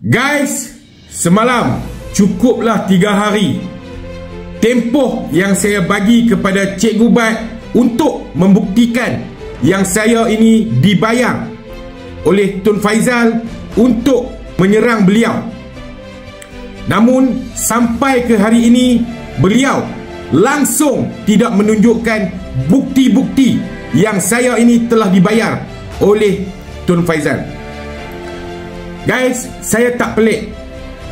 Guys, semalam cukuplah 3 hari tempoh yang saya bagi kepada Cikgu Bat untuk membuktikan yang saya ini dibayar oleh Tun Faizal untuk menyerang beliau. Namun sampai ke hari ini beliau langsung tidak menunjukkan bukti-bukti yang saya ini telah dibayar oleh Tun Faizal. Guys, saya tak pelik.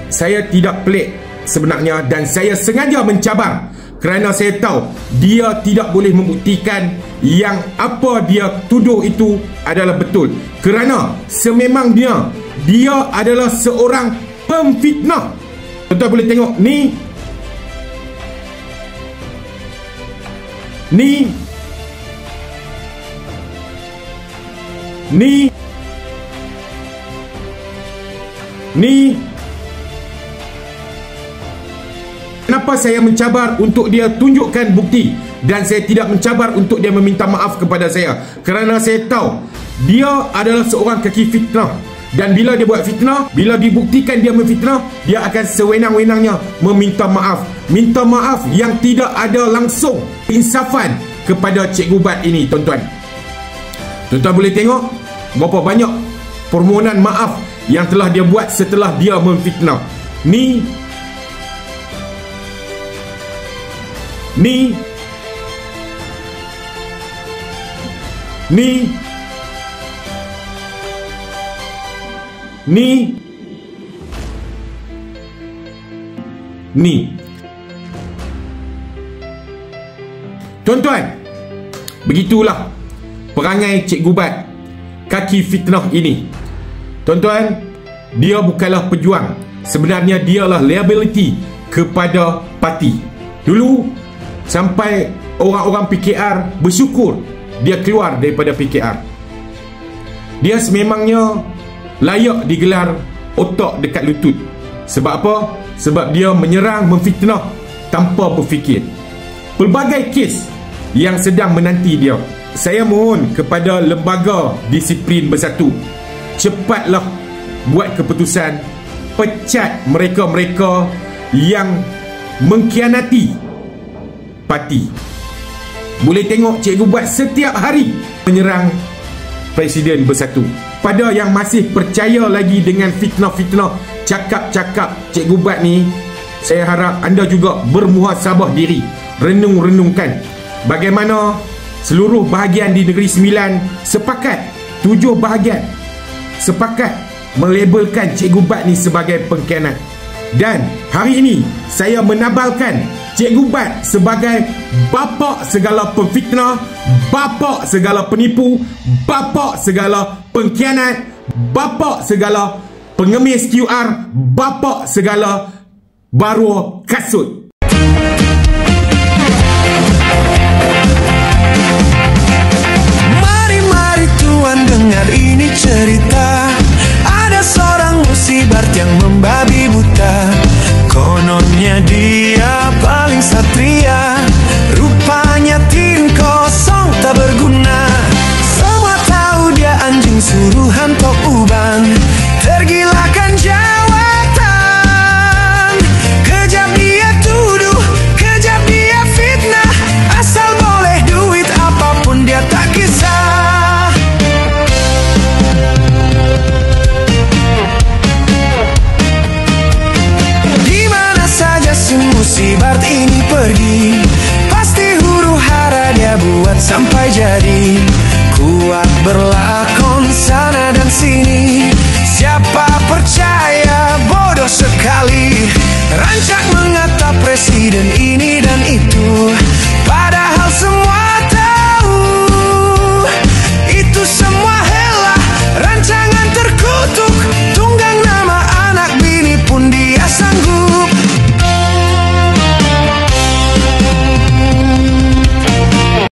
Saya tidak pelik sebenarnya, dan saya sengaja mencabar kerana saya tahu dia tidak boleh membuktikan yang apa dia tuduh itu adalah betul. Kerana sememangnya dia adalah seorang pemfitnah. Tuan-tuan boleh tengok ni. Kenapa saya mencabar untuk dia tunjukkan bukti, dan saya tidak mencabar untuk dia meminta maaf kepada saya? Kerana saya tahu dia adalah seorang kaki fitnah, dan bila dia buat fitnah, bila dibuktikan dia memfitnah, dia akan sewenang-wenangnya meminta maaf. Minta maaf yang tidak ada langsung insafan kepada Cikgu Bat ini, tuan-tuan. Tuan-tuan boleh tengok berapa banyak permohonan maaf yang telah dia buat setelah dia memfitnah. Ni tuan-tuan, begitulah perangai Cikgu Bat kaki fitnah ini. Tuan-tuan, dia bukanlah pejuang. Sebenarnya dialah liability kepada parti. Dulu sampai orang-orang PKR bersyukur dia keluar daripada PKR. Dia sememangnya layak digelar otak dekat lutut. Sebab apa? Sebab dia menyerang, memfitnah tanpa berfikir. Pelbagai kes yang sedang menanti dia. Saya mohon kepada Lembaga Disiplin Bersatu, cepatlah buat keputusan pecat mereka-mereka yang mengkhianati parti. Boleh tengok Cikgu Bat setiap hari menyerang Presiden Bersatu. Pada yang masih percaya lagi dengan fitnah-fitnah cakap-cakap Cikgu Bat ni, saya harap anda juga bermuhasabah diri. Renung-renungkan bagaimana seluruh bahagian di Negeri Sembilan sepakat, 7 bahagian sepakat melabelkan Cikgu Bat ni sebagai pengkhianat. Dan hari ini saya menabalkan Cikgu Bat sebagai bapa segala pemfitnah, bapa segala penipu, bapa segala pengkhianat, bapa segala pengemis QR, bapa segala baru kasut. Mari tuan dengar ini cerita. Ada seorang musibar yang membabi buta. Kononnya dia paling satria, rupanya tim kosong tak berguna. Semua tahu dia anjing suruhan Tok Ubang, tergilakan jawatan. Kejam dia tuduh, kejam dia fitnah. Asal boleh duit apapun dia tak kisah. Musibar ini pergi, pasti huru hara dia buat sampai jadi. Kuat berlakon sana dan sini, siapa percaya bodoh sekali.